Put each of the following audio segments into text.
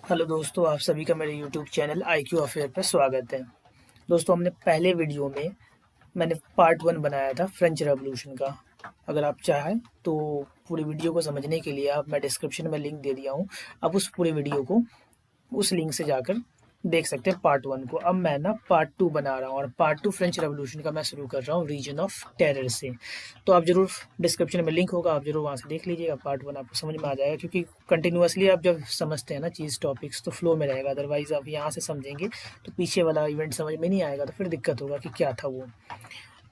Hello दोस्तों, आप सभी का मेरे यूट्यूब चैनल IQ अफेयर पर स्वागत है। दोस्तों, हमने पहले वीडियो में मैंने पार्ट 1 बनाया था फ्रेंच रेवोल्यूशन का। अगर आप चाहें तो पूरी वीडियो को समझने के लिए मैं डिस्क्रिप्शन में लिंक दे दिया हूँ। आप उस पूरे वीडियो को उस लिंक से जाकर देख सकते हैं पार्ट 1 को। अब मैं पार्ट 2 बना रहा हूँ और पार्ट 2 फ्रेंच रेवोल्यूशन का मैं शुरू कर रहा हूँ रीजन ऑफ टेरर से। तो आप ज़रूर डिस्क्रिप्शन में लिंक होगा, आप ज़रूर वहाँ से देख लीजिएगा। पार्ट 1 आपको समझ में आ जाएगा, क्योंकि कंटिन्यूअसली आप जब समझते हैं ना चीज़ टॉपिक्स तो फ्लो में रहेगा। अदरवाइज़ आप यहाँ से समझेंगे तो पीछे वाला इवेंट समझ में नहीं आएगा, तो फिर दिक्कत होगा कि क्या था वो।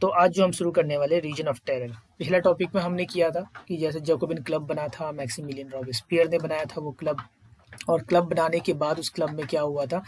तो आज जो हम शुरू करने वाले रीजन ऑफ टेरर, पिछला टॉपिक में हमने किया था कि जैसे जैकोबिन क्लब बना था, मैक्सिमिलियन रॉबेस्पियर ने बनाया था वो क्लब। और क्लब बनाने के बाद उस क्लब में क्या हुआ था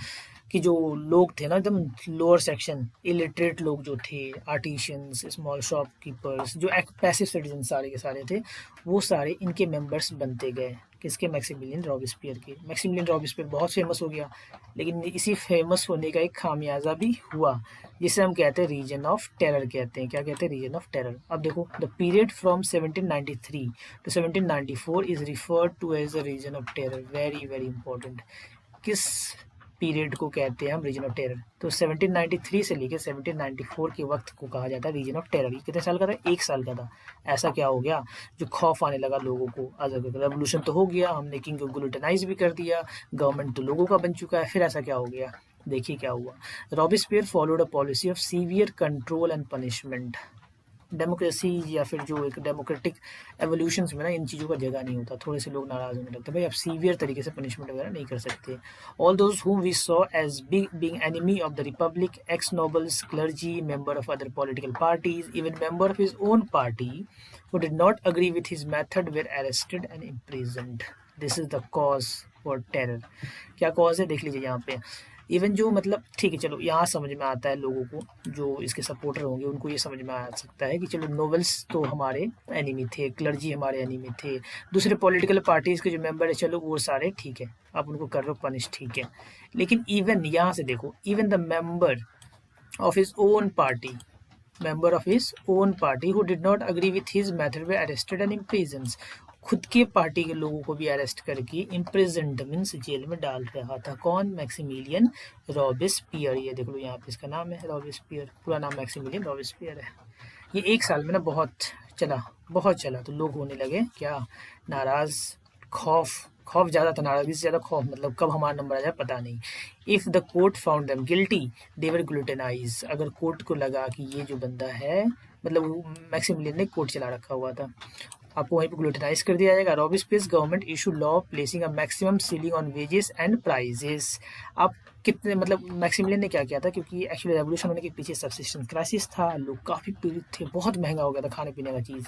कि जो लोग थे ना, एकदम लोअर सेक्शन, इलिटरेट लोग जो थे, आर्टिशियंस, स्मॉल शॉपकीपर्स, जो पैसिव सिटीजन सारे के सारे थे, वो सारे इनके मेंबर्स बनते गए। किसके? मैक्सिमिलियन रॉबेस्पियर के। मैक्सिमिलियन रॉबेस्पियर बहुत फेमस हो गया, लेकिन इसी फेमस होने का एक खामियाजा भी हुआ, जिसे हम कहते हैं रीजन ऑफ टेरर कहते हैं। क्या कहते हैं? Reign of terror. अब देखो, the period from 1793 to 1794 is referred to as the reign of terror. Very very important. किस पीरियड को कहते हैं हम रीजन ऑफ टेरर? तो 1793 से लेकर 1794 के वक्त को कहा जाता है रीजन ऑफ टेरर। ये कितने साल का था? 1 साल का था। ऐसा क्या हो गया जो खौफ आने लगा लोगों को? रेवोल्यूशन तो हो गया, हमने किंग को ग्लूटेनाइज भी कर दिया, गवर्नमेंट तो लोगों का बन चुका है, फिर ऐसा क्या हो गया? देखिए क्या हुआ। Robespierre followed a policy of severe control and punishment. Democracy या फिर जो एक डेमोक्रेटिक एवोल्यूशंस में ना इन चीज़ों का जगह नहीं होता। थोड़े से लोग नाराज़ होने लगते हैं, भाई आप सीवियर तरीके से पनिशमेंट वगैरह नहीं कर सकते। All those whom we saw as being enemy of the republic, ex-nobles, clergy, member of other political parties, even member of his own party who did not agree with his method were arrested and imprisoned. This is the cause for terror. क्या cause है देख लीजिए यहाँ पे। Even जो मतलब ठीक है, चलो यहाँ समझ में आता है लोगों को, जो इसके सपोर्टर होंगे उनको ये समझ में आ सकता है कि चलो नोवेल्स तो हमारे एनिमी थे, क्लर्जी हमारे एनिमी थे, दूसरे पॉलिटिकल पार्टीज के जो मेंबर है चलो वो सारे ठीक है, आप उनको कर लो पनिश, ठीक है। लेकिन इवन यहाँ से देखो, even the member of his own party, member of his own party who did not agree with his method were arrested and imprisoned. खुद के पार्टी के लोगों को भी अरेस्ट करके इम्प्रिजन्ड मीन्स जेल में डाल रहा था। कौन? Maximilian Robespierre. ये देख लो यहाँ पे इसका नाम है रॉबेस्पियर, पूरा नाम मैक्सिमिलियन रॉबेस्पियर है। ये 1 साल में ना बहुत चला, बहुत चला, तो लोग होने लगे क्या? नाराज। खौफ, खौफ ज़्यादा था, नाराजगी से ज़्यादा खौफ, मतलब कब हमारा नंबर आ जाए पता नहीं। If the court found them guilty they were guillotined. अगर कोर्ट को लगा कि ये जो बंदा है, मतलब मैक्सिमिलियन ने कोर्ट चला रखा हुआ था, आपको वहीं पर ग्लूटेनाइज कर दिया जाएगा। Robespierre's government issue law placing a maximum ceiling on wages and prices. आप कितने, मतलब मैक्सिमिलियन ने क्या किया था, क्योंकि एक्चुअली रेवोल्यूशन होने के पीछे सब्सिस्टेंस क्राइसिस था, लोग काफ़ी पीड़ित थे, बहुत महंगा हो गया था खाने पीने का चीज़।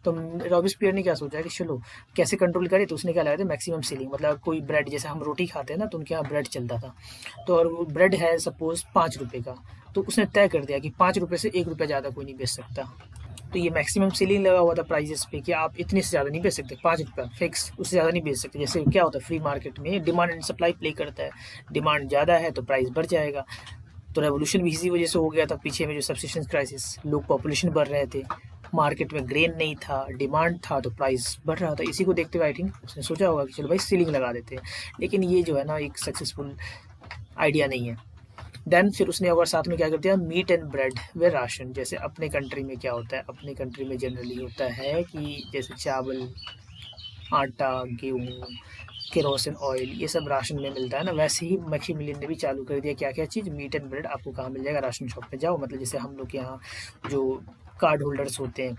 तो रॉबेस्पियर ने क्या सोचा कि चलो कैसे कंट्रोल करें, तो उसने क्या लगाया था मैक्सिमम सीलिंग। मतलब कोई ब्रेड, जैसे हम रोटी खाते हैं ना, तो उनके यहाँ ब्रेड चलता था, तो और वो ब्रेड है सपोज 5 रुपये का, तो उसने तय कर दिया कि 5 रुपये से 1 रुपया ज़्यादा कोई नहीं बेच सकता। तो ये मैक्सिमम सीलिंग लगा हुआ था प्राइजेस पे कि आप इतने से ज़्यादा नहीं बेच सकते, 5 रुपया फिक्स, उससे ज़्यादा नहीं बेच सकते। जैसे क्या होता है फ्री मार्केट में, डिमांड एंड सप्लाई प्ले करता है, डिमांड ज़्यादा है तो प्राइस बढ़ जाएगा। तो रेवोल्यूशन भी इसी वजह से हो गया था पीछे में, जो सब्सिस्टेंस क्राइसिस, लोग पॉपुलेशन बढ़ रहे थे, मार्केट में ग्रेन नहीं था, डिमांड था, तो प्राइस बढ़ रहा था। इसी को देखते हुए आई थिंक उसने सोचा होगा कि चलो भाई सीलिंग लगा देते हैं। लेकिन ये जो है ना एक सक्सेसफुल आइडिया नहीं है। देन फिर उसने और साथ में क्या कर दिया, meat and bread were ration. जैसे अपने कंट्री में क्या होता है, अपने कंट्री में जनरली होता है कि जैसे चावल, आटा, गेहूँ, केरोसिन ऑयल, ये सब राशन में मिलता है ना, वैसे ही मैक्सिमिलियन ने भी चालू कर दिया क्या क्या चीज़, मीट एंड ब्रेड। आपको कहाँ मिल जाएगा? राशन शॉप पे जाओ। मतलब जैसे हम लोग के यहाँ जो कार्ड होल्डर्स होते हैं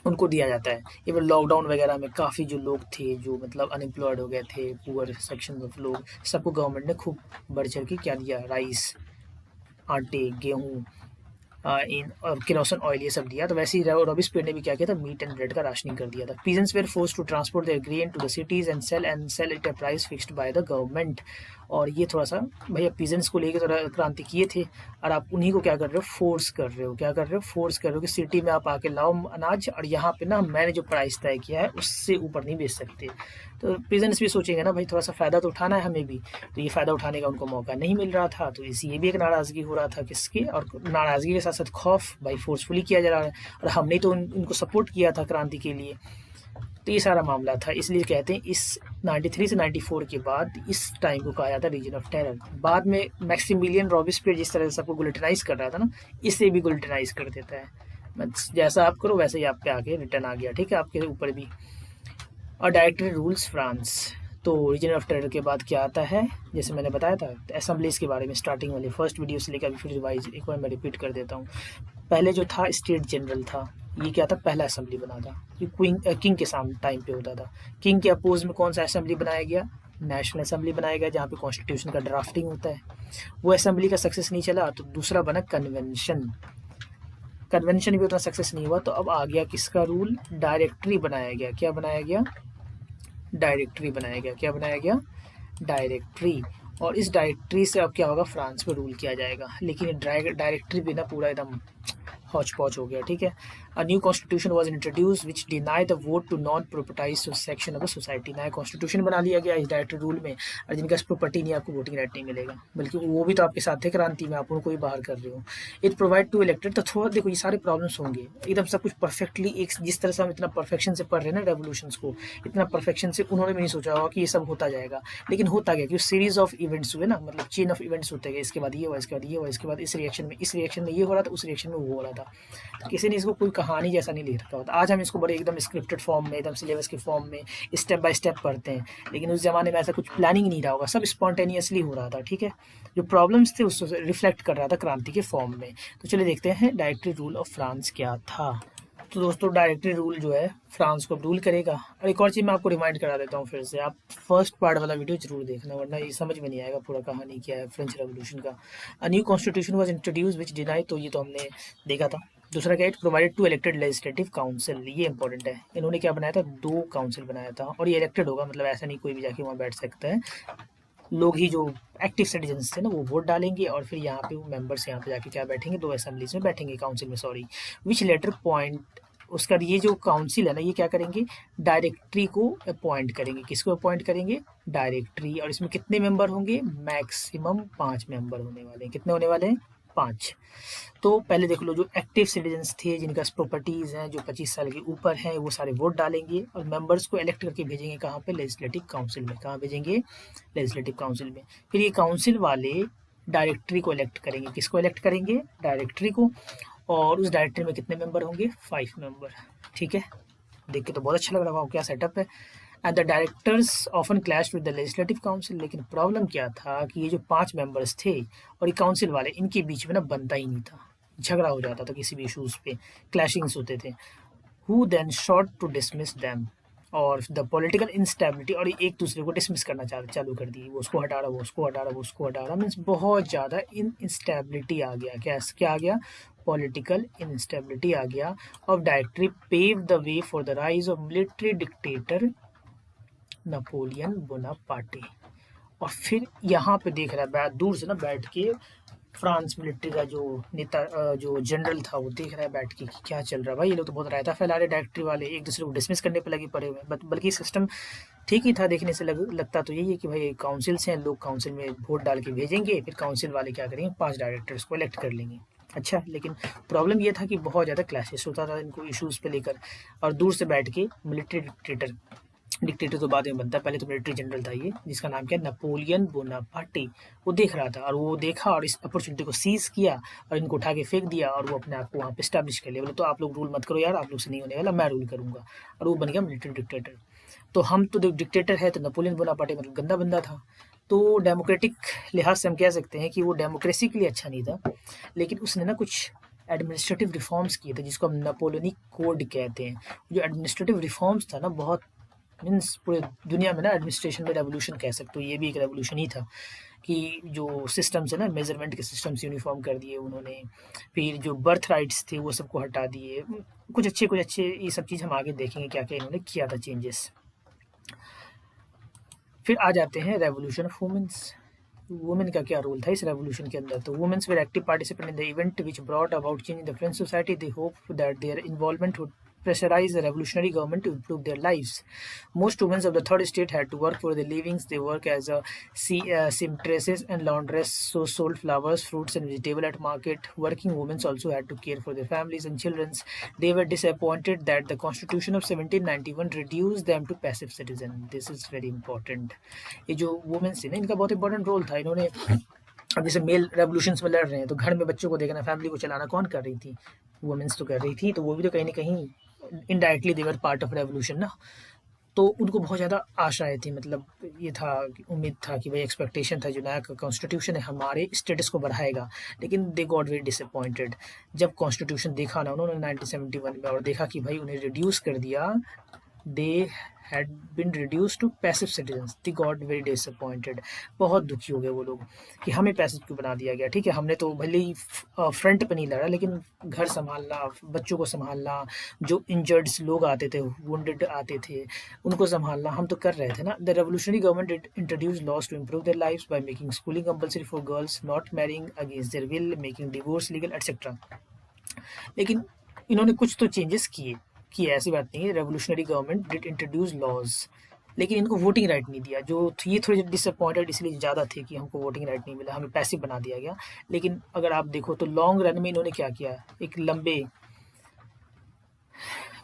उनको दिया जाता है। इवन लॉकडाउन वगैरह में काफ़ी जो लोग थे, जो मतलब अनएम्प्लॉयड हो गए थे, पुअर सेक्शन ऑफ लोग, सबको गवर्नमेंट ने खूब बढ़ चढ़ के क्या दिया, राइस, आटे, गेहूँ, इन और केरोसिन ऑयल, ये सब दिया। तो वैसे ही रॉबेस्पियर ने भी क्या किया था, मीट एंड ब्रेड का राशनिंग कर दिया था। Peasants were forced to transport their grain to the cities and sell it at price fixed by the government. और ये थोड़ा सा भैया पीजेंट्स को लेकर थोड़ा क्रांति किए थे, और आप उन्हीं को क्या कर रहे हो, फोर्स कर रहे हो। क्या कर रहे हो? फोर्स कर रहे हो कि सिटी में आप आके लाओ अनाज, और यहाँ पे ना मैंने जो प्राइस तय किया है उससे ऊपर नहीं बेच सकते। तो पीजेंट्स भी सोचेंगे ना भाई थोड़ा सा फ़ायदा तो उठाना है हमें भी, तो ये फ़ायदा उठाने का उनको मौका नहीं मिल रहा था, तो इसी ये भी एक नाराज़गी हो रहा था किसकी, और नाराज़गी के साथ साथ खौफ, भाई फोर्सफुली किया जा रहा है, और हमने तो उनको सपोर्ट किया था क्रांति के लिए। तो ये सारा मामला था, इसलिए कहते हैं इस 93 से 94 के बाद इस टाइम को कहा जाता है रीजन ऑफ टेरर। बाद में मैक्सिमिलियन रॉबिस्पियर जिस तरह से सबको गुलिटनाइज कर रहा था ना, इसे भी गुलिटनाइज कर देता है। जैसा आप करो वैसे ही आप पे आके रिटर्न आ गया, ठीक है, आपके ऊपर भी। और डायरेक्टरी रूल्स फ्रांस। तो रीजन ऑफ टेरर के बाद क्या आता है, जैसे मैंने बताया था असेंबलीज के बारे में स्टार्टिंग वाले फर्स्ट वीडियो से लेकर अभी फिर रिवाइज एक बार मैं रिपीट कर देता हूँ। पहले जो था स्टेट जनरल था, ये क्या था, पहला असेंबली बना था, ये किंग के सामने टाइम पे होता था। किंग के अपोज में कौन सा असेंबली बनाया गया, नेशनल असेंबली बनाया गया, जहाँ पे कॉन्स्टिट्यूशन का ड्राफ्टिंग होता है। वो असेंबली का सक्सेस नहीं चला तो दूसरा बना कन्वेंशन। कन्वेंशन भी उतना सक्सेस नहीं हुआ तो अब आ गया किसका रूल, डायरेक्टरी बनाया गया। क्या बनाया गया, डायरेक्टरी बनाया गया। क्या बनाया गया, डायरेक्टरी। और इस डायरेक्टरी से अब क्या होगा, फ्रांस में रूल किया जाएगा। लेकिन डायरेक्टरी भी ना पूरा एकदम हौच पौच हो गया, ठीक है। A new constitution was introduce which deny the vote to non propertied section of the society. नया कॉन्स्टिट्यूशन बना लिया गया इस डायरेक्टरी रूल में, और जिनका प्रॉपर्टी नहीं, आपको वोटिंग राइट नहीं मिलेगा, बल्कि वो भी तो आपके साथ थे क्रांति में, आप उनको ही बाहर कर रहे हो। It provide to elected. तो थोड़ा देखो ये सारे प्रॉब्लम्स होंगे, एकदम सब कुछ परफेक्टली एक जिस तरह से हम इतना परफेक्शन से पढ़ रहे हैं ना रेवोल्यूशंस को, इतना परफेक्शन से उन्होंने भी नहीं सोचा होगा कि ये सब होता जाएगा। लेकिन होता गया कि सीरीज ऑफ इवेंट्स हुए ना, मतलब चेन ऑफ इवेंट्स होते गए, इसके बाद ये हुआ, इसके बाद ये हुआ, इसके बाद इस रिएक्शन में ये हो रहा था, उस रिएक्शन में वो हो रहा था। तो किसी ने इसको कोई कहानी जैसा नहीं लिख रखा होता। आज हम इसको बड़े एकदम स्क्रिप्टेड फॉर्म में, एकदम सिलेबस के फॉर्म में स्टेप बाय स्टेप पढ़ते हैं, लेकिन उस जमाने में ऐसा कुछ प्लानिंग नहीं रहा होगा, सब स्पॉन्टेनियसली हो रहा था, ठीक है। जो प्रॉब्लम्स थे उसको रिफ्लेक्ट कर रहा था क्रांति के फॉर्म में। तो चलिए देखते हैं डायरेक्टरी रूल ऑफ फ्रांस क्या था। तो दोस्तों डायरेक्टरी रूल जो है फ्रांस को रूल करेगा। और एक और चीज़ मैं आपको रिमाइंड करा देता हूँ फिर से, आप फर्स्ट पार्ट वाला वीडियो जरूर देखना, वरना ये समझ में नहीं आएगा पूरा कहानी क्या है फ्रेंच रेवोल्यूशन का। A new constitution was introduce which deny, तो ये तो हमने देखा था। दूसरा क्या है, provided to elected legislative council. ये इंपॉर्टेंट है, इन्होंने क्या बनाया था, 2 काउंसिल बनाया था, और ये इलेक्टेड होगा, मतलब ऐसा नहीं कोई भी जाके वहाँ बैठ सकता है। लोग ही जो एक्टिव सिटीजन्स थे ना वो वोट डालेंगे, और फिर यहाँ पे वो मेंबर्स यहाँ पे जाके क्या बैठेंगे, 2 असेंबलीज में बैठेंगे, काउंसिल में सॉरी। विच लेटर पॉइंट, उसका ये जो काउंसिल है ना, ये क्या करेंगे, डायरेक्टरी को अपॉइंट करेंगे। किसको अपॉइंट करेंगे, डायरेक्टरी। और इसमें कितने मेंबर होंगे, मैक्सिमम 5 मेंबर होने वाले हैं। कितने होने वाले हैं, 5। तो पहले देख लो, जो एक्टिव सिटीजन्स थे, जिनका प्रॉपर्टीज़ हैं, जो 25 साल के ऊपर हैं, वो सारे वोट डालेंगे और मेंबर्स को इलेक्ट करके भेजेंगे कहाँ पे, लेजिस्लेटिव काउंसिल में। कहाँ भेजेंगे, लेजिस्लेटिव काउंसिल में। फिर ये काउंसिल वाले डायरेक्टरी को इलेक्ट करेंगे। किसको इलेक्ट करेंगे, डायरेक्टरी को। और उस डायरेक्टरी में कितने मेंबर होंगे, 5 मेंबर, ठीक है। देख के तो बहुत अच्छा लग रहा है, क्या सेटअप है। And the directors often clash with the legislative council. लेकिन प्रॉब्लम क्या था कि ये जो 5 मेंबर्स थे और ये काउंसिल वाले, इनके बीच में ना बनता ही नहीं था, झगड़ा हो जाता था किसी भी इशूज़ पे, क्लैशिंग्स होते थे। Who then sought to dismiss them, और द पॉलिटिकल इंस्टेबिलिटी, और एक दूसरे को डिसमिस करना चालू कर दी, वो उसको हटा रहा, वो उसको हटा रहा, वो उसको हटा रहा, मीन्स बहुत ज़्यादा इंस्टेबिलिटी आ गया। क्या आ गया, पॉलिटिकल इंस्टेबिलिटी आ गया। और directory pave the way for the rise of military dictator Napoleon Bonaparte. और फिर यहाँ पे देख रहा है दूर से ना बैठ के फ्रांस मिलिट्री का जो नेता, जो जनरल था, वो देख रहा है बैठ के कि क्या चल रहा है भाई, ये लोग तो बहुत रायता फैला रहे, डायरेक्टरी वाले एक दूसरे को डिसमिस करने पे लगे पड़े हुए। बल्कि सिस्टम ठीक ही था, देखने से लगता तो यही है कि भाई काउंसिल से लोग काउंसिल में वोट डाल के भेजेंगे, फिर काउंसिल वाले क्या करेंगे, 5 डायरेक्टर्स को इलेक्ट कर लेंगे। अच्छा, लेकिन प्रॉब्लम ये था कि बहुत ज़्यादा क्लैशेस होता था इनको इशूज़ पे लेकर। और दूर से बैठ के मिलिट्री डिक्टेटर तो बाद में बनता है, पहले तो मिलिट्री जनरल था ये, जिसका नाम क्या है, नेपोलियन बोनापार्टे। वो देख रहा था, और वो देखा और इस अपॉर्चुनिटी को सीज किया और इनको उठा के फेंक दिया, और वो अपने आप को वहाँ पे स्टैब्लिश कर लिया। बोले तो आप लोग रूल मत करो यार, आप लोग से नहीं होने वाला, मैं रूल करूँगा। और वो बन गया मिलिट्री डिक्टेटर। तो हम तो डिक्टेटर है, तो नेपोलियन बोनापार्टे मतलब गंदा बंदा था। तो डेमोक्रेटिक लिहाज से हम कह सकते हैं कि वो डेमोक्रेसी के लिए अच्छा नहीं था, लेकिन उसने ना कुछ एडमिनिस्ट्रेटिव रिफॉर्म्स किए थे, जिसको हम नेपोलियनिक कोड कहते हैं। जो एडमिनिस्ट्रेटिव रिफॉर्म्स था ना, बहुत मीन्स पूरे दुनिया में ना एडमिनिस्ट्रेशन में रेवोल्यूशन कह सकते हो, ये भी एक रेवोल्यूशन ही था कि जो सिस्टम्स है ना, मेजरमेंट के सिस्टम्स यूनिफॉर्म कर दिए उन्होंने। फिर जो बर्थ राइट्स थे वो सबको हटा दिए। कुछ अच्छे ये सब चीज़ हम आगे देखेंगे क्या क्या इन्होंने किया था चेंजेस। फिर आ जाते हैं रेवोल्यूशन ऑफ वुमेन्स। वुमेन का क्या रोल था इस रेवोल्यूशन के अंदर, तो womens were active participant in the event which brought about change in the French society. They hope that their involvement pressurized the revolutionary government to improve their lives. Most women of the third estate had to work for their livings. They work as a seamstresses and laundress, so sold flowers, fruits, and vegetables at market. Working women also had to care for their families and children. They were disappointed that the Constitution of 1791 reduced them to passive citizen. This is very important. ये जो women's थी ना, इनका बहुत important role था. इन्होंने अब जैसे मेल रेवोल्यूशंस में लड़ रहे हैं तो घर में बच्चों को देखना, फैमिली को चलाना कौन कर रही थी? वुमेन्स तो कर रही थी. तो वो भी तो कहीं ना कहीं indirectly they were part of revolution ना. तो उनको बहुत ज़्यादा आशाएं थी, मतलब ये था, उम्मीद था कि भाई एक्सपेक्टेशन था जो नया कॉन्स्टिट्यूशन है हमारे स्टेटस को बढ़ाएगा. लेकिन दे गॉट वेरी डिसअपॉइंटेड. जब कॉन्स्टिट्यूशन देखा ना उन्होंने 1971 में और देखा कि भाई उन्हें रिड्यूस कर दिया, दे had been reduced to passive citizens. They got very disappointed. बहुत दुखी हो गए वो लोग कि हमें पैसिव क्यों बना दिया गया. ठीक है, हमने तो भले ही फ्रंट पे नहीं लड़ा, लेकिन घर संभालना, बच्चों को संभालना, जो इंजर्ड्स लोग आते थे, वुंडेड आते थे, उनको संभालना हम तो कर रहे थे ना. The revolutionary government introduce laws to improve their lives by making schooling compulsory for girls, not marrying against their will, making divorce legal etcetera. लेकिन इन्होंने कुछ तो चेंजेस किए, ऐसी बात नहीं है. Revolutionary government did introduce laws, लेकिन इनको वोटिंग राइट नहीं दिया. जो ये थोड़े डिसअपॉइंटेड इसलिए ज़्यादा थे कि हमको वोटिंग राइट नहीं मिला, हमें पैसिव बना दिया गया. लेकिन अगर आप देखो तो लॉन्ग रन में इन्होंने क्या किया, एक लंबे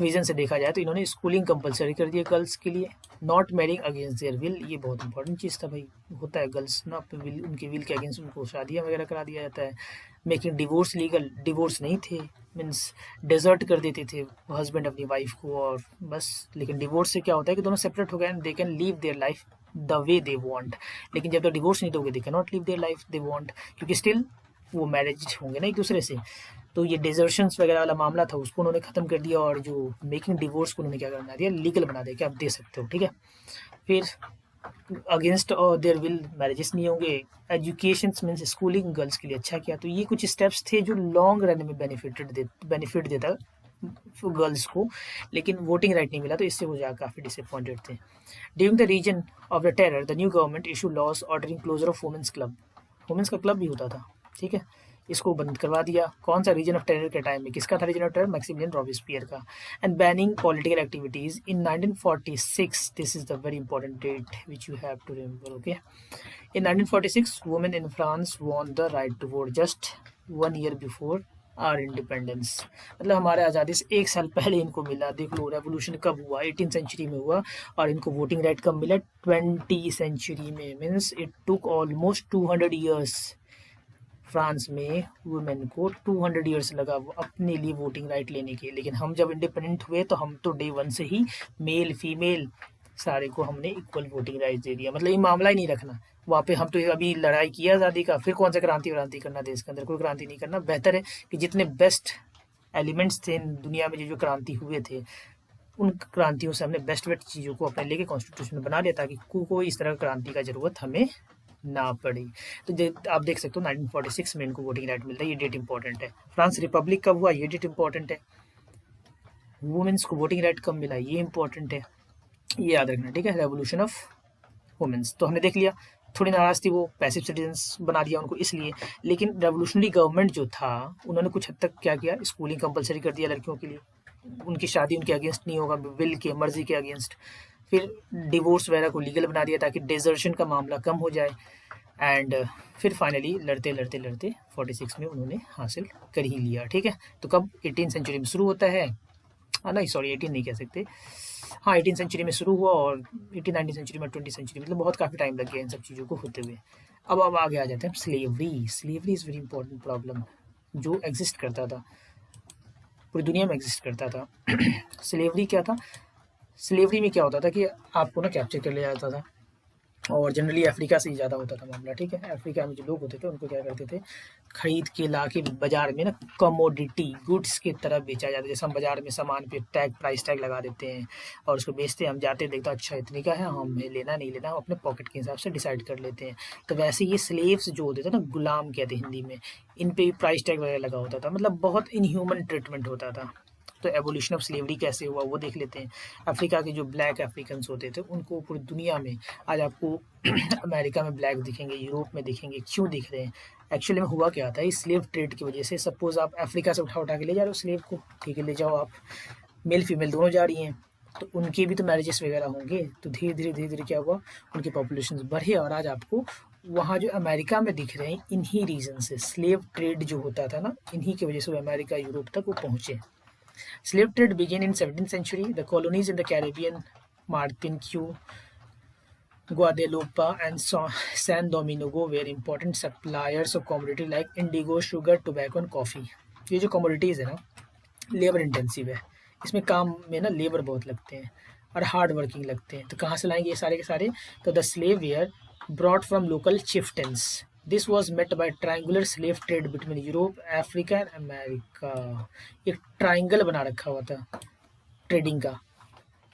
विजन से देखा जाए तो इन्होंने स्कूलिंग कंपलसरी कर दिया गर्ल्स के लिए. Not marrying against their will, ये बहुत इंपॉर्टेंट चीज़ था भाई. होता है गर्ल्स ना अपने विल, उनके विल के अगेंस्ट उनको शादियाँ वगैरह करा दिया जाता है. मेकिंग डिवोर्स लीगल, डिवोर्स नहीं थे, मीन्स डेजर्ट कर देते थे हस्बैंड अपनी वाइफ को और बस. लेकिन डिवोर्स से क्या होता है कि दोनों सेपरेट हो गए and they can leave their life the way they want. लेकिन जब तक डिवोर्स नहीं दोगे they can not leave their life they want, क्योंकि स्टिल वो मैरिज होंगे ना एक दूसरे से. तो ये डेजर्शंस वगैरह वाला मामला था, उसको उन्होंने ख़त्म कर दिया. और जो मेकिंग डिवोर्स को उन्होंने क्या बना दिया, लीगल बना दिया कि आप दे सकते हो. ठीक है, फिर अगेंस्ट देयर विल मैरिजेस नहीं होंगे. एजुकेशन मीन्स स्कूलिंग गर्ल्स के लिए अच्छा किया. तो ये कुछ स्टेप्स थे जो लॉन्ग रन में बेनिफिट देता गर्ल्स को. लेकिन वोटिंग राइट नहीं मिला, तो इससे वो जा काफ़ी डिसअपॉइंटेड थे. During the reign of the terror the new government issue laws ordering closure of womens club. Womens का क्लब भी होता था. ठीक है, इसको बंद करवा दिया. कौन सा रीजन ऑफ टेरर के टाइम में, किसका था reign of terror? Maximilian Robespierre का. And banning political activities in 1946. This is the very important date which you have to remember. Okay, in 1946 women in France won the right to vote just 1 year before our independence. मतलब हमारे आज़ादी से 1 साल पहले इनको मिला. देख लो revolution कब हुआ, 18th सेंचुरी में हुआ, और इनको वोटिंग राइट कब मिला, 20th सेंचुरी में. Means it took almost 200 years. France में वुमेन को 200 years लगा अपने लिए वोटिंग राइट लेने के. लेकिन हम जब इंडिपेंडेंट हुए तो हम तो डे 1 से ही मेल फीमेल सारे को हमने इक्वल वोटिंग राइट दे दिया. मतलब ये मामला ही नहीं रखना वहाँ पे. हम तो अभी लड़ाई किया आज़ादी का, फिर कौन सा क्रांति करना देश के अंदर? कोई क्रांति नहीं करना. बेहतर है कि जितने बेस्ट एलिमेंट्स थे दुनिया में जो क्रांति हुए थे, उन क्रांतियों से हमने बेस्ट चीज़ों को अपने लेके कॉन्स्टिट्यूशन में बना लिया, ताकि कोई इस तरह की क्रांति का ज़रूरत हमें ना पड़ी. तो आप देख सकते हो 1946 में इनको वोटिंग राइट मिलता है. ये डेट इंपॉर्टेंट है. फ्रांस रिपब्लिक कब हुआ, ये डेट इंपॉर्टेंट है. वुमेन्स को वोटिंग राइट कब मिला, ये इंपॉर्टेंट है. ये याद रखना. ठीक है, रेवोल्यूशन ऑफ वुमेन्स तो हमने देख लिया. थोड़ी नाराज थी वो, पैसिव सिटीजन्स बना दिया उनको इसलिए. लेकिन रेवोल्यूशनरी गवर्नमेंट जो था उन्होंने कुछ हद तक क्या किया, स्कूलिंग कंपलसरी कर दिया लड़कियों के लिए. उनकी शादी उनके अगेंस्ट नहीं होगा, विल के, मर्जी के अगेंस्ट. फिर डिवोर्स वगैरह को लीगल बना दिया ताकि डेजर्शन का मामला कम हो जाए. एंड फिर फाइनली लड़ते 46 में उन्होंने हासिल कर ही लिया. ठीक है, तो कब 18th सेंचुरी में शुरू होता है, नहीं सॉरी 18 नहीं कह सकते, हाँ 18th सेंचुरी में शुरू हुआ और 19th सेंचुरी में 20th सेंचुरी, मतलब बहुत काफ़ी टाइम लग गया इन सब चीज़ों को होते हुए. अब आगे आ जाते हैं slavery. Slavery is very important problem जो एग्जिस्ट करता था, पूरी दुनिया में एग्जिस्ट करता था. स्लेवरी क्या था? स्लेवरी में क्या होता था कि आपको ना कैप्चर कर लिया जाता था, और जनरली अफ्रीका से ही ज़्यादा होता था मामला. ठीक है, अफ्रीका में जो लोग होते थे उनको क्या करते थे, खरीद के ला के बाज़ार में ना कमोडिटी गुड्स की तरह बेचा जाता है. जैसे हम बाज़ार में सामान पे प्राइस टैग लगा देते हैं और उसको बेचते हैं. हम जाते हैं, देखते अच्छा इतने का है, हमें लेना नहीं लेना, हम अपने पॉकेट के हिसाब से डिसाइड कर लेते हैं. तो वैसे ये स्लेव्स जो होते थे ना, गुलाम कहते हैं हिंदी में, इन पे प्राइस टैग वगैरह लगा होता था. मतलब बहुत इनह्यूमन ट्रीटमेंट होता था. तो एवोल्यूशन ऑफ स्लेवरी कैसे हुआ वो देख लेते हैं. अफ्रीका के जो ब्लैक अफ्रीकन्स होते थे उनको पूरी दुनिया में आज आपको अमेरिका में ब्लैक दिखेंगे, यूरोप में दिखेंगे. क्यों दिख रहे हैं? एक्चुअली में हुआ क्या था, इस स्लेव ट्रेड की वजह से. सपोज आप अफ्रीका से उठा के ले जा रहे हो स्लेव को, ठीक है ले जाओ आप, मेल फीमेल दोनों जा रही हैं, तो उनके भी तो मैरिजेस वगैरह होंगे। तो धीरे धीरे क्या हुआ, उनकी पॉपुलेशन बढ़ी और आज आपको वहाँ जो अमेरिका में दिख रहे हैं, इन्हीं रीज़न से स्लेव ट्रेड जो होता था ना, इन्हीं की वजह से वो अमेरिका यूरोप तक वो पहुँचे। Slave trade began in 17th century. The colonies in the Caribbean, Martin Q, Guadeloupe and San Domingo were important suppliers of commodities like indigo, sugar, tobacco and coffee. ये जो commodities है ना, labour intensive है, इसमें काम में ना labour बहुत लगते हैं और हार्ड वर्किंग लगते हैं। तो कहाँ से लाएंगे ये सारे के सारे? तो the slave were brought from local chieftains. This was met by triangular slave trade between Europe, Africa and America. एक ट्राइंगल बना रखा हुआ था ट्रेडिंग का,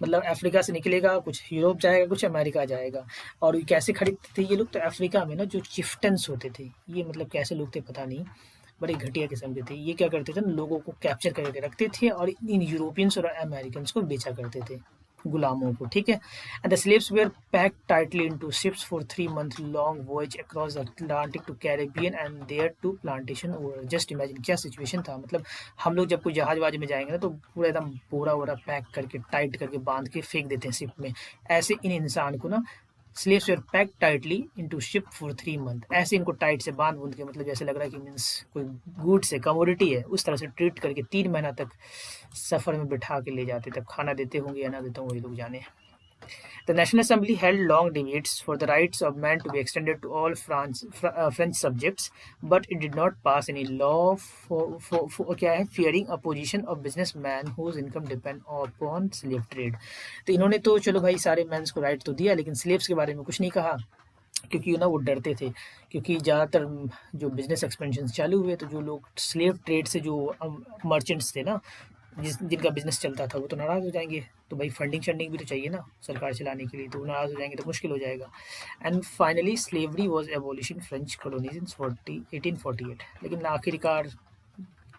मतलब अफ्रीका से निकलेगा, कुछ यूरोप जाएगा, कुछ अमेरिका जाएगा। और कैसे खरीदते थे ये लोग? तो अफ्रीका में ना जो चिफ्टन्स होते थे, ये मतलब कैसे लोग थे पता नहीं, बड़े घटिया किस्म के थे। ये क्या करते थे ना, लोगों को कैप्चर करके रखते थे और इन यूरोपियंस और अमेरिकन को बेचा करते थे, गुलामों को, ठीक है। And the slaves were packed tightly into ships for 3 month long voyage across the Atlantic to Caribbean and there to plantation over. Just imagine क्या सिचुएशन था। मतलब हम लोग जब कोई जहाज वाज में जाएंगे ना, तो पूरा एकदम बोरा वोरा पैक करके टाइट करके बांध के फेंक देते हैं शिप में। ऐसे इन इंसान को ना slaves were packed tightly into ship for 3 month. ऐसे इनको टाइट से बांध बूंद के, मतलब जैसे लग रहा है कि मीन्स कोई गुड्स है, कमोडिटी है, उस तरह से ट्रीट करके 3 महीना तक सफ़र में बिठा के ले जाते। तब खाना देते होंगे या ना देते होंगे, वही लोग जाने। The National Assembly held long debates for the rights of man to be extended to all French subjects, but it did not pass any law for क्या है, fearing opposition of businessmen whose income depend upon slave trade. तो इन्होंने तो चलो भाई सारे men's को right तो दिया, लेकिन स्लेव्स के बारे में कुछ नहीं कहा, क्योंकि ना वो डरते थे। क्योंकि ज़्यादातर जो बिजनेस एक्सपेंशन चालू हुए, तो जो लोग स्लेव ट्रेड से जो मर्चेंट्स थे ना, जिनका बिजनेस चलता था, वो तो नाराज़ हो जाएंगे। तो भाई फंडिंग शंडिंग भी तो चाहिए ना सरकार चलाने के लिए, तो नाराज़ हो जाएंगे तो मुश्किल हो जाएगा। And finally slavery was abolish in French colonies इन 1848. लेकिन आखिरकार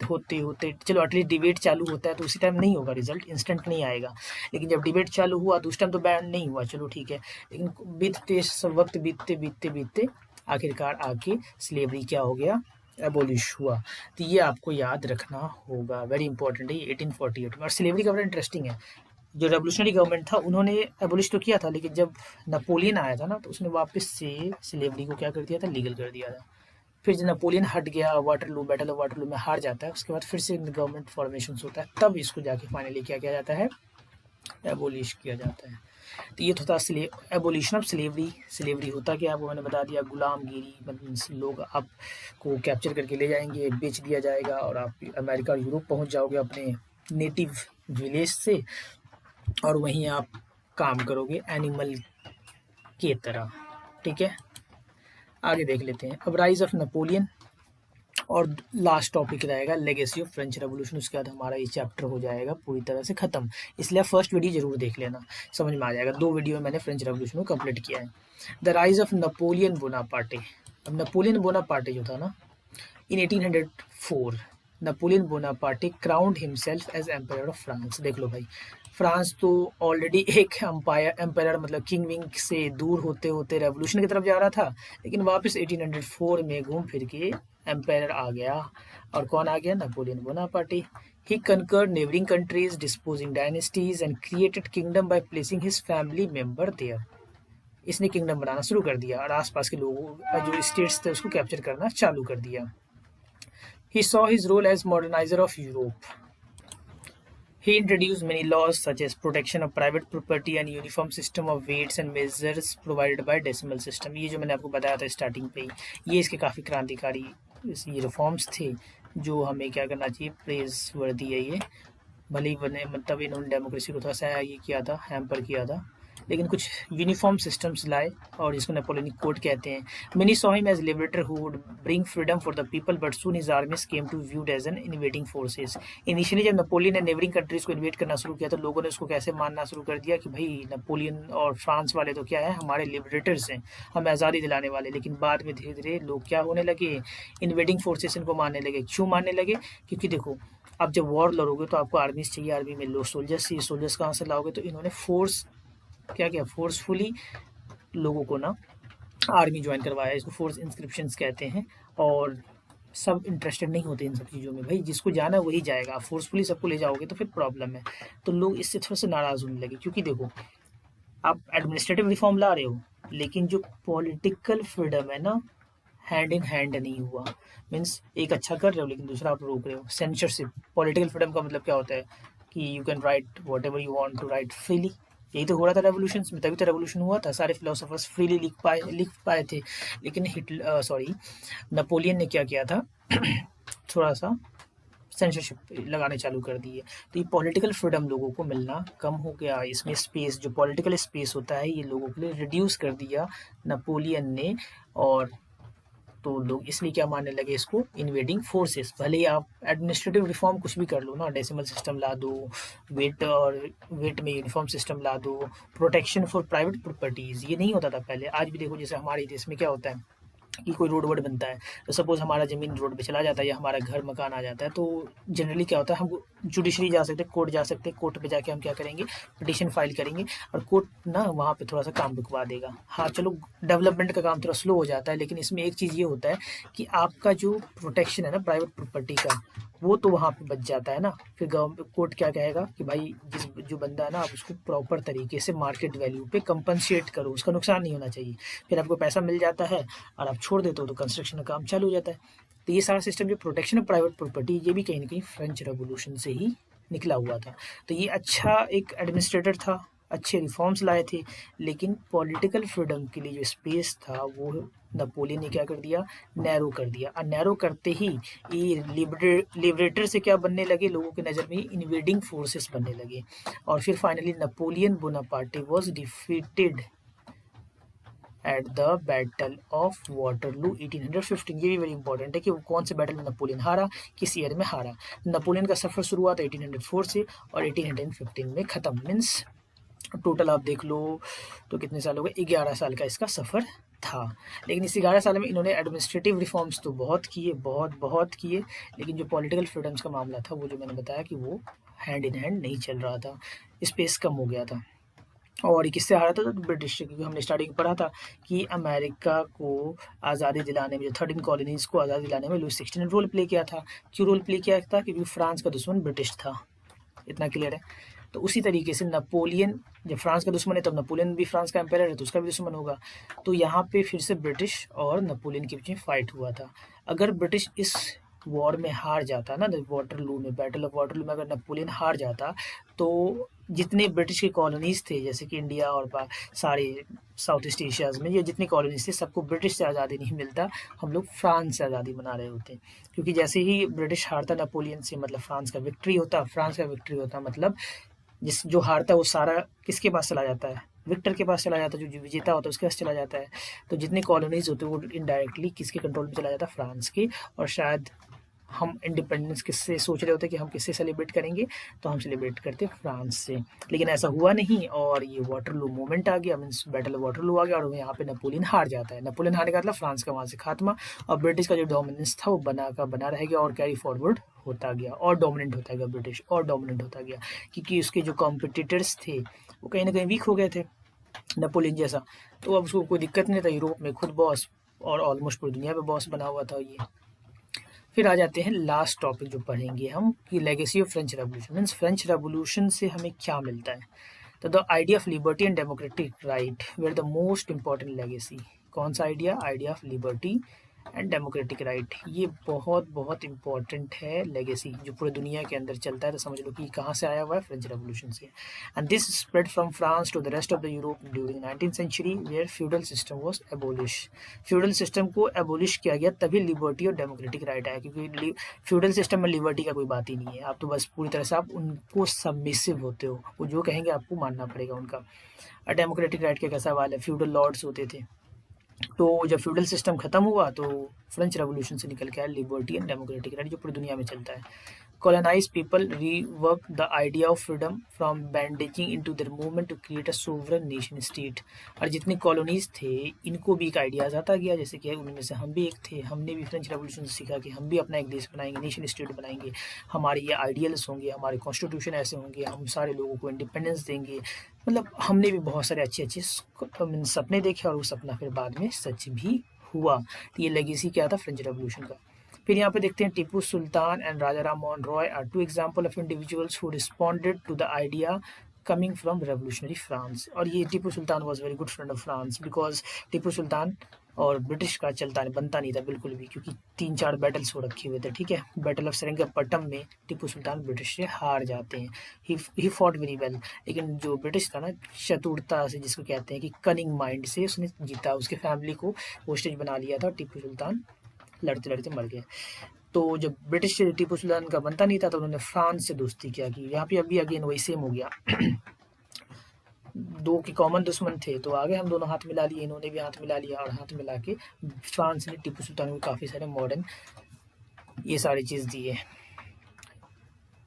होते होते चलो एटलीस्ट डिबेट चालू होता है, तो उसी टाइम नहीं होगा रिजल्ट, इंस्टेंट नहीं आएगा। लेकिन जब डिबेट चालू हुआ तो उस टाइम तो बैन नहीं हुआ, चलो ठीक है। लेकिन बीतते वक्त बीतते बीतते बीतते आखिरकार आके स्लेवरी क्या हो गया, एबोलिश हुआ। तो ये आपको याद रखना होगा, वेरी इंपॉर्टेंट है 1848 में। और स्लेवरी का बड़ा इंटरेस्टिंग है, जो रेवोल्यूशनरी गवर्नमेंट था उन्होंने एबोलिश तो किया था, लेकिन जब नेपोलियन आया था ना, तो उसने वापस से स्लेवरी को क्या कर दिया था, लीगल कर दिया था। फिर जब नेपोलियन हट गया, वाटरलू, बैटल ऑफ वाटरलू में हार जाता है, उसके बाद फिर से गवर्नमेंट फॉर्मेशन होता है, तब इसको जाके फाइनली क्या किया जाता है, एबोलिश किया जाता है। तो ये तो था एबोलिशन ऑफ स्लेवरी। स्लेवरी होता क्या है वो मैंने बता दिया, गुलामगिरी, मतलब लोग आपको कैप्चर करके ले जाएंगे, बेच दिया जाएगा और आप अमेरिका और यूरोप पहुंच जाओगे अपने नेटिव विलेज से, और वहीं आप काम करोगे एनिमल की तरह, ठीक है। आगे देख लेते हैं अब राइज ऑफ नेपोलियन, और लास्ट टॉपिक रहेगा लेगेसी ऑफ फ्रेंच रेवोल्यूशन। उसके बाद हमारा ये चैप्टर हो जाएगा पूरी तरह से ख़त्म। इसलिए फर्स्ट वीडियो जरूर देख लेना, समझ में आ जाएगा। 2 वीडियो में मैंने फ्रेंच रेवोल्यूशन को कंप्लीट किया है। The rise of Napoleon Bonaparte. अब नेपोलियन बोनापार्टे जो था ना, in 1804 Napoleon Bonaparte crowned himself as empire of France. देख लो भाई, फ्रांस तो ऑलरेडी एक एम्पायर मतलब किंग विंग से दूर होते होते रेवोल्यूशन की तरफ जा रहा था, लेकिन वापस 1804 में घूम फिर के एम्पायर आ गया। और कौन आ गया? Napoleon Bonaparte. He conquered neighboring countries, disposing dynasties and created kingdom by placing his family member there. इसने किंगडम बनाना शुरू कर दिया और आसपास के लोगों जो स्टेट्स थे उसको कैप्चर करना चालू कर दिया। He saw his role as modernizer of Europe. He introduced many laws such as protection of private property and uniform system of weights and measures provided by decimal system. ये जो मैंने आपको बताया था स्टार्टिंग पे ही, ये इसके काफ़ी क्रांतिकारी ये रिफॉर्म्स थे जो हमें क्या करना चाहिए, प्रेज वर्दी है ये। भले ही बने मतलब इन्होंने डेमोक्रेसी को थोड़ा सा ये किया था, हैम्पर किया था, लेकिन कुछ यूनिफॉर्म सिस्टम्स लाए और जिसको नेपोलियनिक कोड कहते हैं। Many saw him as liberator who would bring freedom for the people, but soon his armies came to viewed as an invading forces. Initially जब नेपोलियन ने नेबरिंग कंट्रीज को invade करना शुरू किया, तो लोगों ने उसको कैसे मानना शुरू कर दिया कि भाई नेपोलियन और फ्रांस वाले तो क्या है, हमारे लिबरेटर्स हैं, हमें आज़ादी दिलाने वाले। लेकिन बाद में धीरे धीरे लोग क्या होने लगे, इन्वेडिंग फोर्सेस इनको मानने लगे। क्यों मानने लगे? क्योंकि देखो, अब जब वॉर लड़ोगे तो आपको आर्मीज चाहिए, आर्मी में लो सोल्जर्स चाहिए, सोल्जर्स कहाँ से लाओगे? तो इन्होंने फोर्स क्या किया, फोर्सफुली लोगों को ना आर्मी ज्वाइन करवाया, इसको फोर्स इंस्क्रिप्शंस कहते हैं। और सब इंटरेस्टेड नहीं होते इन सब चीज़ों में। भाई जिसको जाना है वही जाएगा, आप फोर्सफुली सबको ले जाओगे तो फिर प्रॉब्लम है। तो लोग इससे थोड़ा सा नाराज़ होने लगे, क्योंकि देखो आप एडमिनिस्ट्रेटिव रिफॉर्म ला रहे हो, लेकिन जो पॉलिटिकल फ्रीडम है ना, हैंड इन हैंड नहीं हुआ। मीन्स एक अच्छा कर रहे हो लेकिन दूसरा आप रोक रहे हो। सेंसरशिप, पॉलिटिकल फ्रीडम का मतलब क्या होता है कि you can write whatever you want to write freely. यही तो हो रहा था रेवोल्यूशन में, तभी तो रेवोल्यूशन हुआ था, सारे फिलोसोफर्स फ्रीली लिख पाए थे। लेकिन हिटलर सॉरी नेपोलियन ने क्या किया था थोड़ा सा सेंसरशिप लगाने चालू कर दी है। तो ये पॉलिटिकल फ्रीडम लोगों को मिलना कम हो गया, इसमें स्पेस जो पॉलिटिकल स्पेस होता है ये लोगों के लिए रिड्यूस कर दिया नेपोलियन ने। और तो लोग इसलिए क्या मानने लगे इसको, इन्वेडिंग फोर्सेस। भले ही आप एडमिनिस्ट्रेटिव रिफॉर्म कुछ भी कर लो ना, डेसिमल सिस्टम ला दो, वेट में यूनिफॉर्म सिस्टम ला दो, प्रोटेक्शन फॉर प्राइवेट प्रॉपर्टीज़, ये नहीं होता था पहले। आज भी देखो जैसे हमारे देश में क्या होता है कि कोई रोड वोड बनता है, तो सपोज़ हमारा ज़मीन रोड पे चला जाता है या हमारा घर मकान आ जाता है, तो जनरली क्या होता है, हम जुडिशरी जा सकते हैं, कोर्ट जा सकते हैं। कोर्ट पे जाके हम क्या करेंगे, पिटीशन फाइल करेंगे और कोर्ट ना वहाँ पे थोड़ा सा काम रुकवा देगा। हाँ चलो, डेवलपमेंट का काम थोड़ा स्लो हो जाता है, लेकिन इसमें एक चीज़ ये होता है कि आपका जो प्रोटेक्शन है ना प्राइवेट प्रॉपर्टी का, वो तो वहाँ पे बच जाता है ना। फिर गवर्नमेंट कोर्ट क्या कहेगा कि भाई जो बंदा है ना, आप उसको प्रॉपर तरीके से मार्केट वैल्यू पे कंपनसेट करो, उसका नुकसान नहीं होना चाहिए। फिर आपको पैसा मिल जाता है और आप छोड़ देते हो तो कंस्ट्रक्शन का काम चालू हो जाता है। तो ये सारा सिस्टम जो प्रोटेक्शन ऑफ प्राइवेट प्रॉपर्टी, ये भी कहीं ना कहीं फ्रेंच रेवोल्यूशन से ही निकला हुआ था। तो ये अच्छा एक एडमिनिस्ट्रेटर था, अच्छे रिफॉर्म्स लाए थे, लेकिन पॉलिटिकल फ्रीडम के लिए जो स्पेस था वो नेपोलियन ने क्या कर दिया, नैरो कर दिया। और नैरो करते ही ये लिबरेटर से क्या बनने लगे लोगों की नज़र में, इन्वेडिंग फोर्सेस बनने लगे। और फिर finally Napoleon Bonaparte was defeated at the battle of Waterloo 1815। ये भी वेरी इंपॉर्टेंट है कि वो कौन से बैटल में नेपोलियन हारा, किस ईयर में हारा। नेपोलियन का सफ़र शुरू हुआ था 1804 से और 1815 में ख़त्म। मीन्स टोटल आप देख लो तो कितने साल हो गए, 11 साल का इसका सफ़र था। लेकिन इस 11 साल में इन्होंने एडमिनिस्ट्रेटिव रिफॉर्म्स तो बहुत किए, बहुत किए, लेकिन जो पॉलिटिकल फ्रीडम्स का मामला था, वो जो मैंने बताया कि वो हैंड इन हैंड नहीं चल रहा था, स्पेस कम हो गया था। और ये किससे हारा था, तो ब्रिटिश से, क्योंकि हमने स्टार्टिंग में पढ़ा था कि अमेरिका को आज़ादी दिलाने में, जो 13 कॉलोनीज़ को आज़ादी दिलाने में लुईस 16 ने रोल प्ले किया था। क्यों रोल प्ले किया था, क्योंकि फ्रांस का दुश्मन ब्रिटिश था। इतना क्लियर है। तो उसी तरीके से नेपोलियन जब फ्रांस का दुश्मन है, तब नेपोलियन भी फ्रांस का एम्पायर है तो उसका भी दुश्मन होगा। तो यहाँ पे फिर से ब्रिटिश और नेपोलियन के बीच में फाइट हुआ था। अगर ब्रिटिश इस वॉर में हार जाता ना, वाटरलू में, बैटल ऑफ वाटरलू में अगर नेपोलियन हार जाता, तो जितने ब्रिटिश के कॉलोनीज़ थे, जैसे कि इंडिया और सारे साउथ ईस्ट एशियाज़ में ये जितनी कॉलोनीज़ थे, सबको ब्रिटिश से आज़ादी नहीं मिलता, हम लोग फ्रांस से आज़ादी मना रहे होते। क्योंकि जैसे ही ब्रिटिश हारता नेपोलियन से, मतलब फ्रांस का विक्ट्री होता, फ्रांस का विक्ट्री होता मतलब जो हारता है वो सारा किसके पास चला जाता है, विक्टर के पास चला जाता है। जो विजेता होता है उसके पास चला जाता है। तो जितनी कॉलोनीज़ होते हैं वो इनडायरेक्टली किसके कंट्रोल में चला जाता है, फ्रांस के। और शायद हम इंडिपेंडेंस किससे सोच रहे होते कि हम किससे सेलिब्रेट करेंगे, तो हम सेलिब्रेट करते फ्रांस से। लेकिन ऐसा हुआ नहीं और ये वाटरलू मोमेंट आ गया, मीन्स बैटल ऑफ वाटरलू आ गया और यहाँ पे नेपोलियन हार जाता है। नेपोलियन हारने का मतलब फ्रांस का वहाँ से खात्मा, और ब्रिटिश का जो डोमिनेंस था वो बना का बना रह गया और कैरी फॉरवर्ड होता गया और डोमिनेंट होता गया ब्रिटिश, और डोमिनेंट होता गया, क्योंकि उसके जो कॉम्पिटिटर्स थे वो कहीं ना कहीं वीक हो गए थे नेपोलियन जैसा। तो अब उसको कोई दिक्कत नहीं था, यूरोप में खुद बॉस और ऑलमोस्ट पूरी दुनिया पे बॉस बना हुआ था ये। फिर आ जाते हैं लास्ट टॉपिक जो पढ़ेंगे हम, कि legacy of French revolution. Means French revolution से हमें क्या मिलता है। तो the idea of liberty and democratic right were the most important legacy. कौन सा idea, idea of liberty and democratic right. ये बहुत इंपॉर्टेंट है लेगेसी, जो पूरी दुनिया के अंदर चलता है। तो समझ लो कि कहाँ से आया हुआ है, फ्रेंच रेवोल्यूशन से। And this spread from France to the rest of the Europe during 19th century where feudal system was abolish. Feudal system को एबोलिश किया गया, तभी लिबर्टी और डेमोक्रेटिक राइट आया। क्योंकि फ्यूडल सिस्टम में लिबर्टी का कोई बात ही नहीं है, आप तो बस पूरी तरह से आप उनको सबमिसिव होते हो, वो जो कहेंगे आपको मानना पड़ेगा उनका। और डेमोक्रेटिक राइट का कैसा सवाल है, फ्यूडल लॉर्ड्स होते थे। तो जब फ्यूडल सिस्टम खत्म हुआ तो फ्रेंच रेवोल्यूशन से निकल के आया लिबर्टी एंड डेमोक्रेटिक राइट, जो पूरी दुनिया में चलता है। colonized people reworked the idea of freedom from bandaging into their movement to create a sovereign nation state। और जितने कॉलोनीज थे इनको भी एक आइडियाज आता गया, जैसे कि उनमें से हम भी एक थे। हमने भी फ्रेंच रेवोल्यूशन से सीखा कि हम भी अपना एक देश बनाएंगे, नेशन स्टेट बनाएंगे, हमारे ये आइडियल्स होंगे, हमारे कॉन्स्टिट्यूशन ऐसे होंगे, हम सारे लोगों को इंडिपेंडेंस देंगे। मतलब हमने भी बहुत सारे अच्छे सपने देखे और वो सपना फिर बाद में सच भी हुआ। तो ये लेगेसी क्या था फ्रेंच रेवोल्यूशन का। फिर यहाँ पे देखते हैं Tipu Sultan and Raja Ram Mohan Roy are two example of individuals who responded to the idea coming from revolutionary France. और ये Tipu Sultan was very good friend of France, because Tipu Sultan और ब्रिटिश का चलता नहीं बनता नहीं था बिल्कुल भी, क्योंकि 3-4 बैटल्स हो रखे हुए थे। ठीक है, बैटल ऑफ सेरिंगपट्टम में टीपू सुल्तान ब्रिटिश से हार जाते हैं। ही फॉट वेरी वेल, लेकिन जो ब्रिटिश था ना, चतुरता से जिसको कहते हैं कि कनिंग माइंड से उसने जीता, उसके फैमिली को होस्टेज बना लिया था। टीपू सुल्तान लड़ते लड़ते मर गए। तो जब ब्रिटिश टीपू सुल्तान का बनता नहीं था तो उन्होंने फ्रांस से दोस्ती किया कि यहाँ पे अभी अगेन वही सेम हो गया। दो के कॉमन दुश्मन थे तो आगे हम दोनों हाथ मिला लिए, इन्होंने भी हाथ मिला लिया और हाथ मिला के फ्रांस ने टीपू सुल्तान को काफ़ी सारे मॉडर्न ये सारी चीज़ दिए,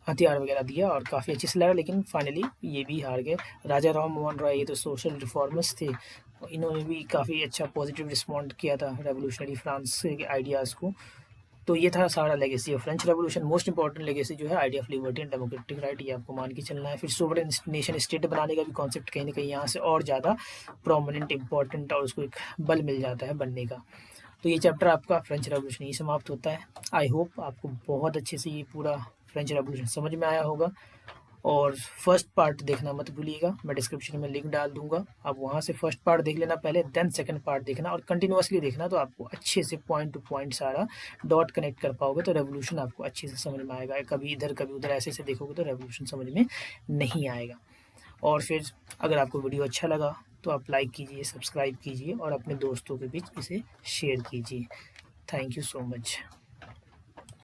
हथियार वगैरह दिया और काफ़ी अच्छे से लड़ा, लेकिन फाइनली ये भी हार गए। राजा राम मोहन रॉय ये तो सोशल रिफॉर्मर्स थे, इन्होंने भी काफ़ी अच्छा पॉजिटिव रिस्पॉन्ड किया था रेवोल्यूशनरी फ्रांस के आइडियाज़ को। तो ये था सारा legacy of French revolution. Most important legacy जो है idea of liberty and democratic right, ये आपको मान के चलना है। फिर सोवरेन नेशन स्टेट बनाने का भी कॉन्सेप्ट कहीं ना कहीं यहाँ से और ज़्यादा प्रोमिनेंट इंपॉर्टेंट और उसको एक बल मिल जाता है बनने का। तो ये चैप्टर आपका फ्रेंच रेवोल्यूशन ही समाप्त होता है। आई होप आपको बहुत अच्छे से ये पूरा फ्रेंच रेवोल्यूशन समझ में आया होगा। और फर्स्ट पार्ट देखना मत भूलिएगा, मैं डिस्क्रिप्शन में लिंक डाल दूंगा, आप वहाँ से फर्स्ट पार्ट देख लेना पहले, देन सेकंड पार्ट देखना और कंटिन्यूअसली देखना, तो आपको अच्छे से पॉइंट टू पॉइंट सारा डॉट कनेक्ट कर पाओगे, तो रेवोल्यूशन आपको अच्छे से समझ में आएगा। कभी इधर कभी उधर ऐसे ऐसे देखोगे तो रेवोल्यूशन समझ में नहीं आएगा। और फिर अगर आपको वीडियो अच्छा लगा तो आप लाइक कीजिए, सब्सक्राइब कीजिए और अपने दोस्तों के बीच इसे शेयर कीजिए। Thank you so much.